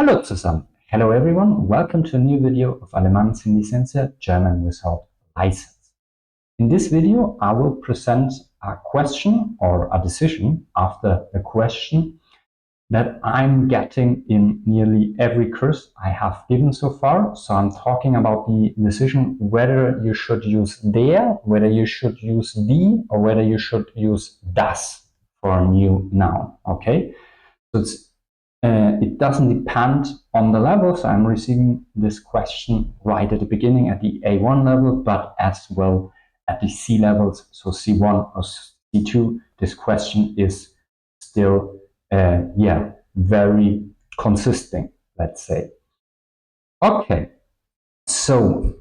Hallo zusammen. Hello everyone. Welcome to a new video of Alemán sin licencia, German without license. In this video, I will present a question or a decision after the question that I'm getting in nearly every course I have given so far. So I'm talking about the decision whether you should use der, whether you should use die, or whether you should use das for a new noun. Okay, so it doesn't depend on the level, so I'm receiving this question right at the beginning at the A1 level, but as well at the C levels, so C1 or C2. This question is still, very consistent, let's say. Okay, so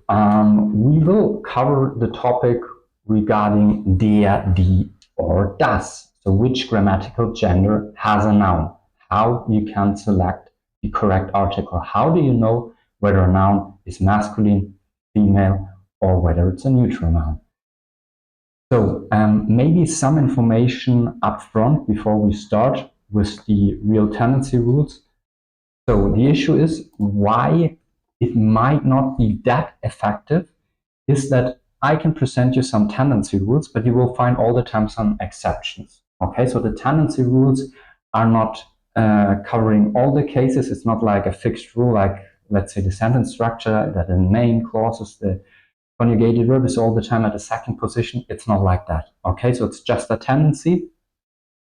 we will cover the topic regarding der, die, or das. So which grammatical gender has a noun? How you can select the correct article. How do you know whether a noun is masculine, female, or whether it's a neutral noun? So maybe some information up front before we start with the real tendency rules. So the issue is why it might not be that effective is that I can present you some tendency rules, but you will find all the time some exceptions. Okay, so the tendency rules are not covering all the cases. It's not like a fixed rule, like let's say the sentence structure, that the main clauses, the conjugated verb is all the time at the second position. It's not like that. Okay, so it's just a tendency.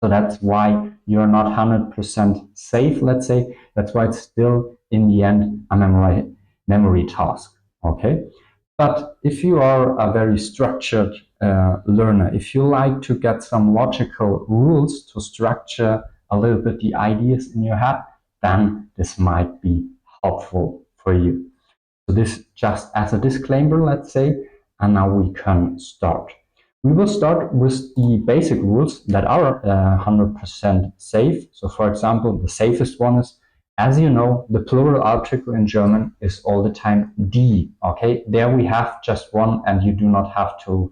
So that's why you're not 100% safe, let's say. That's why it's still, in the end, a memory task. Okay, but if you are a very structured learner, if you like to get some logical rules to structure a little bit the ideas in your head, then this might be helpful for you. So this just as a disclaimer, let's say, and now we can start. We will start with the basic rules that are 100% safe. So for example, the safest one is, as you know, the plural article in German is all the time die. Okay, there we have just one, and you do not have to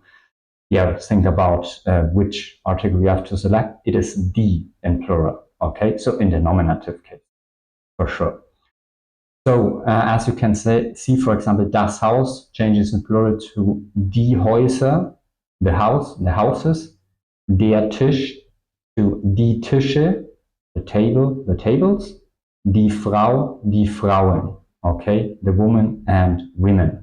think about which article you have to select. It is die in plural. Okay, so in the nominative case, for sure. So as you can see, for example, das Haus changes in plural to die Häuser, the house, the houses. Der Tisch to die Tische, the table, the tables. Die Frau, die Frauen, okay, the woman and women.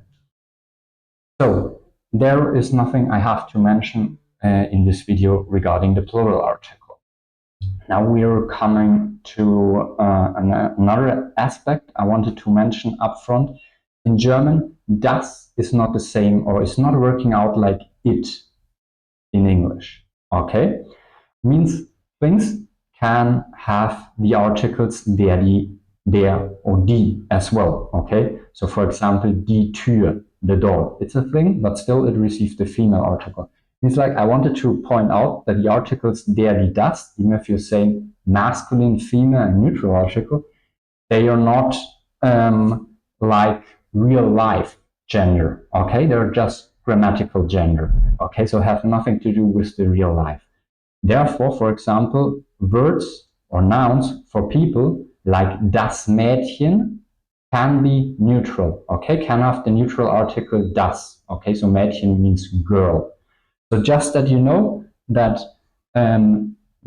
So there is nothing I have to mention in this video regarding the plural article. Now we are coming to another aspect I wanted to mention up front. In German, das is not the same, or is not working out like it in English. Okay? Means things can have the articles der, die, der, or die as well. Okay? So for example, die Tür, the door. It's a thing, but still it receives the female article. It's like I wanted to point out that the articles der, die, das, even if you're saying masculine, female, and neutral article, they are not like real life gender. Okay, they're just grammatical gender. Okay, so have nothing to do with the real life. Therefore, for example, words or nouns for people like das Mädchen can be neutral. Okay, can have the neutral article das. Okay, so Mädchen means girl. So just that you know that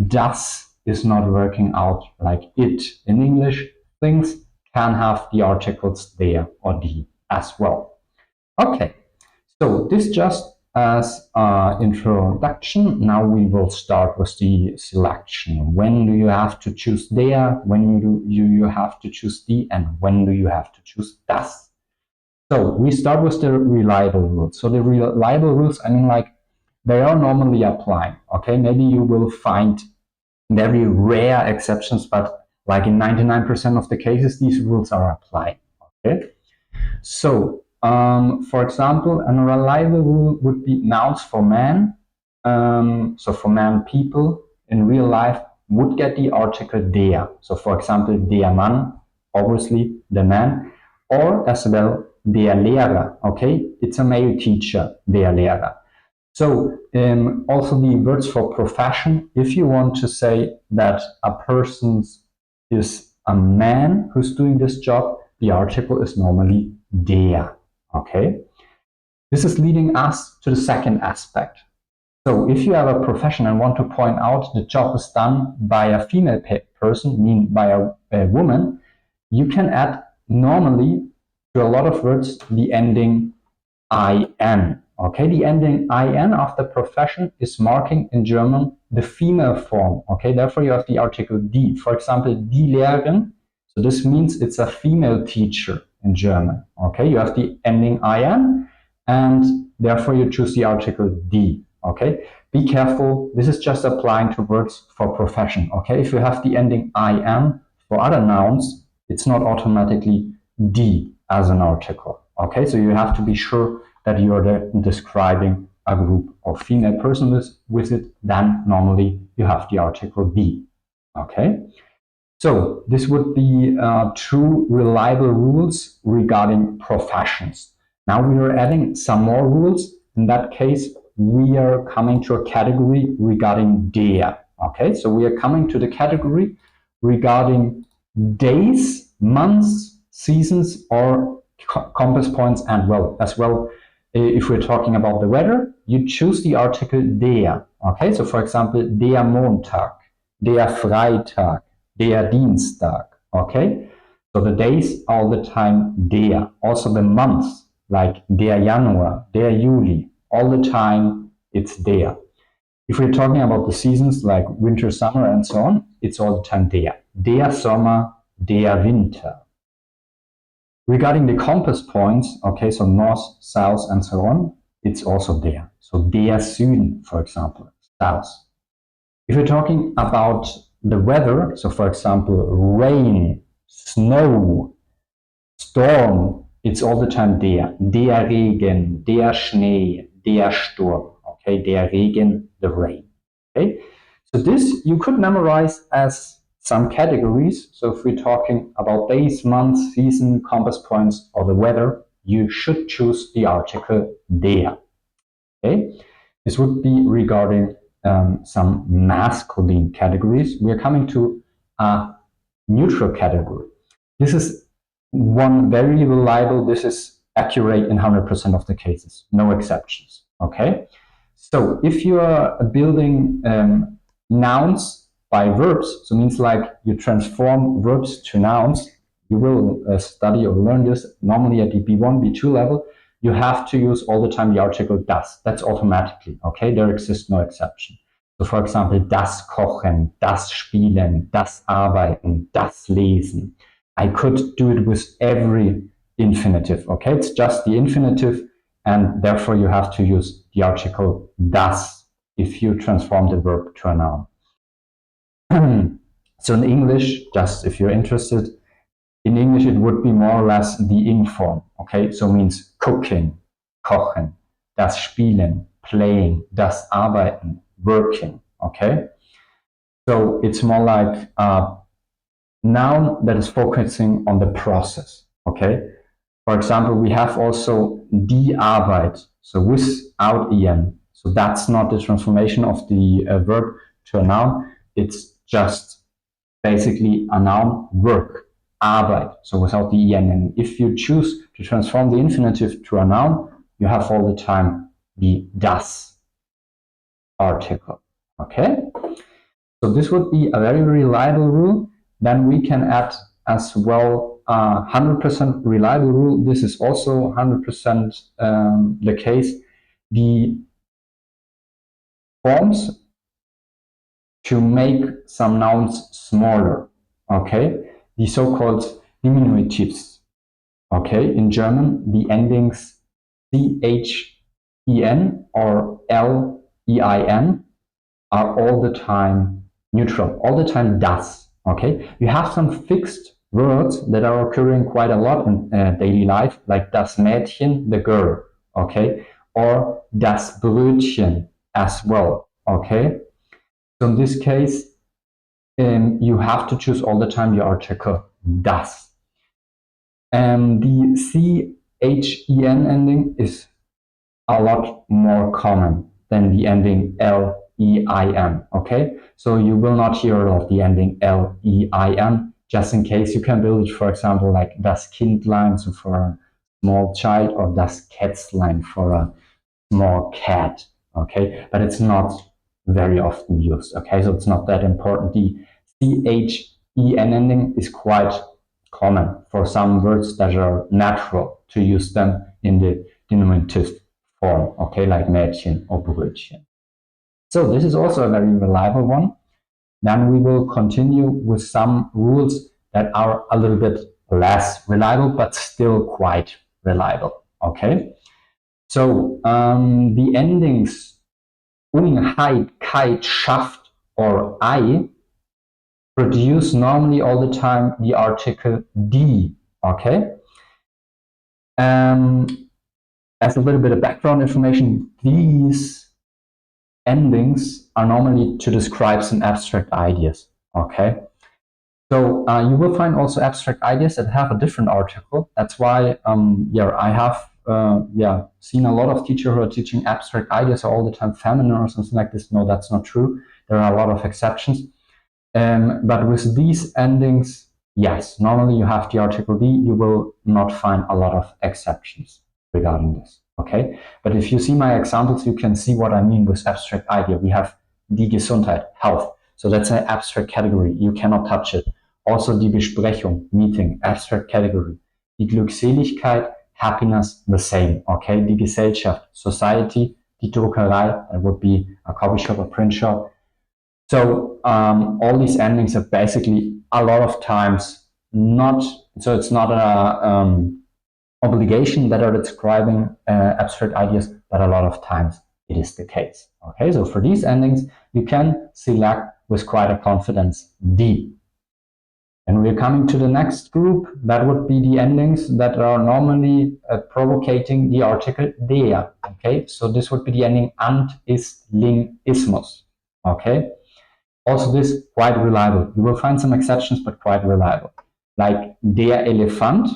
das is not working out like it in English. Things can have the articles der or die as well. Okay, so this just as an introduction. Now we will start with the selection. When do you have to choose der? When do you have to choose die? And when do you have to choose das? So we start with the reliable rules. So the reliable rules, I mean, like, they are normally applying. Okay, maybe you will find very rare exceptions, but like in 99% of the cases, these rules are applying. Okay, so for example, a reliable rule would be nouns for man. So for man, people in real life would get the article der. So for example, der Mann, obviously the man, or as well der Lehrer. Okay, it's a male teacher, der Lehrer. So also the words for profession, if you want to say that a person is a man who's doing this job, the article is normally der. Okay? This is leading us to the second aspect. So if you have a profession and want to point out the job is done by a female person, meaning by a woman, you can add normally to a lot of words the ending in. Okay, the ending in after profession is marking in German the female form. Okay, therefore you have the article die. For example, die Lehrerin. So this means it's a female teacher in German. Okay, you have the ending in, and therefore you choose the article die. Okay, be careful. This is just applying to words for profession. Okay, if you have the ending in for other nouns, it's not automatically die as an article. Okay, so you have to be sure that you are describing a group of female persons with it, then normally you have the article die. Okay, so this would be two reliable rules regarding professions. Now we are adding some more rules. In that case, we are coming to a category regarding der. Okay, so we are coming to the category regarding days, months, seasons, or compass points, and as well, if we're talking about the weather, you choose the article der. Okay, so for example, der Montag, der Freitag, der Dienstag. Okay, so the days all the time der. Also the months like der Januar, der Juli, all the time it's der. If we're talking about the seasons like winter, summer, and so on, it's all the time der. Der Sommer, der Winter. Regarding the compass points, okay, so north, south, and so on, it's also der. So der Süden, for example, south. If you're talking about the weather, so for example, rain, snow, storm, it's all the time der. Der Regen, der Schnee, der Sturm. Okay, der Regen, the rain. Okay, so this you could memorize as some categories. So if we're talking about days, months, season, compass points, or the weather, you should choose the article der. Okay, this would be regarding some masculine categories. We're coming to a neutral category. This is one very reliable. This is accurate in 100% of the cases, no exceptions. Okay, so if you are building nouns by verbs, so means like you transform verbs to nouns, you will study or learn this normally at the B1, B2 level. You have to use all the time the article das. That's automatically, okay? There exists no exception. So for example, das Kochen, das Spielen, das Arbeiten, das Lesen. I could do it with every infinitive, okay? It's just the infinitive, and therefore you have to use the article das if you transform the verb to a noun. So in English, just if you're interested, in English it would be more or less the ing form, okay? So it means cooking, kochen, das Spielen, playing, das Arbeiten, working, okay? So it's more like a noun that is focusing on the process, okay? For example, we have also die Arbeit, so without en. So that's not the transformation of the verb to a noun. It's just basically a noun, work, Arbeit, so without the en. And if you choose to transform the infinitive to a noun, you have all the time the das article. Okay? So this would be a very reliable rule. Then we can add as well 100% reliable rule. This is also 100% the case. The forms to make some nouns smaller, okay? The so-called diminutives, okay? In German, the endings CHEN or LEIN are all the time neutral, all the time das, okay? You have some fixed words that are occurring quite a lot in daily life, like das Mädchen, the girl, okay? Or das Brötchen as well, okay? So in this case, you have to choose all the time the article das. The CHEN ending is a lot more common than the ending LEIN, okay? So you will not hear of the ending LEIN just in case you can build it, for example, like das Kindlein, so for a small child, or das Kätzlein for a small cat, okay? But it's not very often used, okay? So it's not that important. The CHEN ending is quite common for some words that are natural to use them in the diminutive form, okay, like Mädchen or Brötchen. So this is also a very reliable one. Then we will continue with some rules that are a little bit less reliable, but still quite reliable, okay? So the endings Heit, Kite, Schaft, or I produce normally all the time the article die, okay? As a little bit of background information, these endings are normally to describe some abstract ideas, okay? So you will find also abstract ideas that have a different article. That's why, I have seen a lot of teachers who are teaching abstract ideas are all the time feminine or something like this. No, that's not true. There are a lot of exceptions. But with these endings, yes, normally you have the article die. You will not find a lot of exceptions regarding this. Okay, but if you see my examples, you can see what I mean with abstract idea. We have die Gesundheit, health. So that's an abstract category. You cannot touch it. Also die Besprechung, meeting, abstract category. Die Glückseligkeit, happiness, the same. Okay, die Gesellschaft, society, die Druckerei, that would be a copy shop, a print shop. So all these endings are basically a lot of times not, so it's not a obligation that are describing abstract ideas, but a lot of times it is the case. Okay, so for these endings, you can select with quite a confidence die. And we're coming to the next group. That would be the endings that are normally provocating the article der. Okay, so this would be the ending ant, ist, ling, ismus. Okay, also this quite reliable. You will find some exceptions, but quite reliable. Like der Elefant,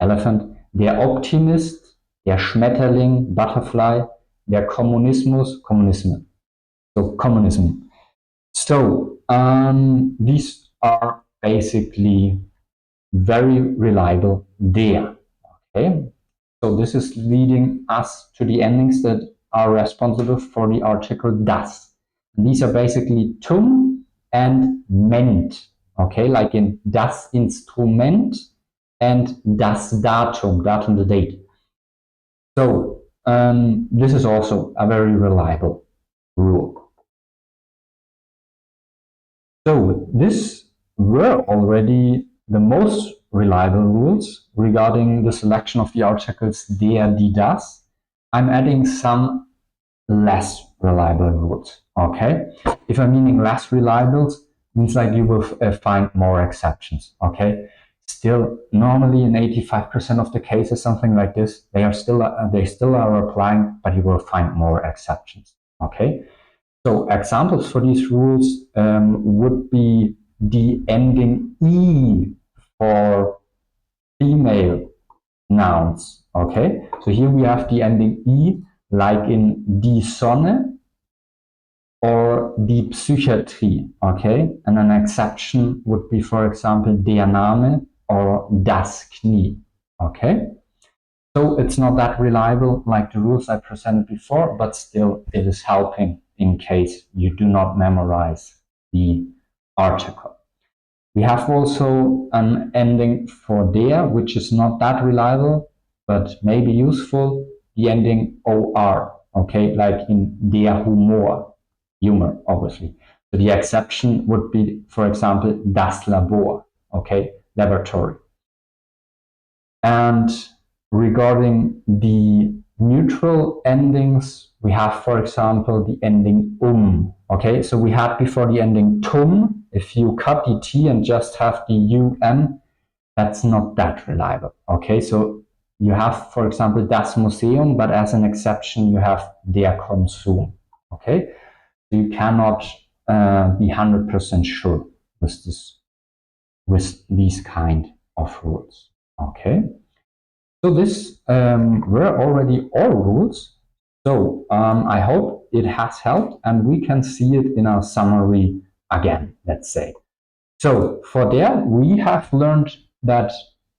elephant, der Optimist, der Schmetterling, butterfly, der Kommunismus, Kommunismen. So communism. So these are basically very reliable der. Okay, so this is leading us to the endings that are responsible for the article das. And these are basically tum and ment. Okay, like in das Instrument and das Datum, datum the date. So this is also a very reliable rule. So these were already the most reliable rules regarding the selection of the articles der, die, das. I'm adding some less reliable rules, okay? If I'm meaning less reliable, means like you will find more exceptions, okay? Still, normally in 85% of the cases, something like this, they still are applying, but you will find more exceptions, okay? So examples for these rules would be the ending E for female nouns, okay? So here we have the ending E, like in die Sonne or die Psychiatrie, okay? And an exception would be, for example, der Name or das Knie, okay? So it's not that reliable like the rules I presented before, but still it is helping in case you do not memorize the article. We have also an ending for der, which is not that reliable, but maybe useful, the ending or, okay, like in der Humor, humor, obviously. So the exception would be, for example, das Labor, okay, laboratory. And regarding the neutral endings, we have, for example, the ending okay? So we had before the ending tum. If you cut the T and just have the that's not that reliable, okay? So you have, for example, das Museum, but as an exception, you have der Konsum, okay? So you cannot be 100% sure with these kind of rules, okay? So this were already all rules. So I hope it has helped and we can see it in our summary again, let's say. So for there, we have learned that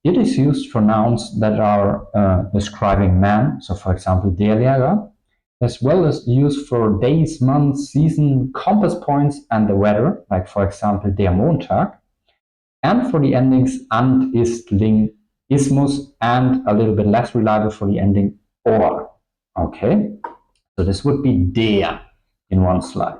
it is used for nouns that are describing man. So for example, der Lehrer, as well as used for days, months, season, compass points, and the weather, like for example, der Montag. And for the endings and, ist, ling, ismus, and a little bit less reliable for the ending or. Okay, so this would be der in one slide.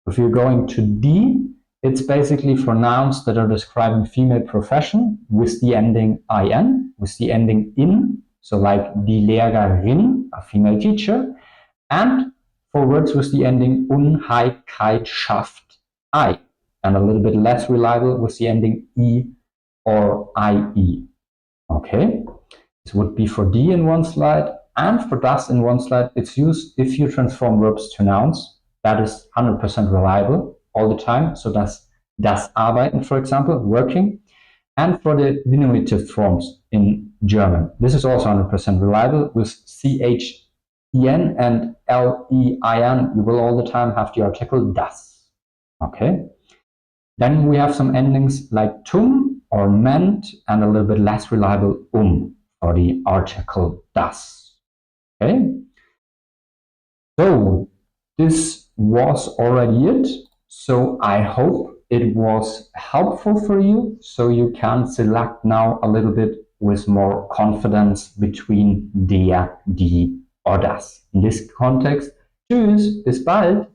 If you're going to die, it's basically for nouns that are describing female profession with the ending in, with the ending in, so like die Lehrerin, a female teacher, and for words with the ending Unheilkeit I, and a little bit less reliable with the ending I or IE. Okay, this would be for die in one slide, and for das in one slide. It's used if you transform verbs to nouns. That is 100% reliable all the time. So das Arbeiten, for example, working. And for the diminutive forms in German, this is also 100% reliable with CHEN and LEIN. You will all the time have the article das. Okay. Then we have some endings like tum or meant and a little bit less reliable for the article das. Okay. So this was already it. So I hope it was helpful for you, so you can select now a little bit with more confidence between der, die or das. In this context, tschüss, bis bald.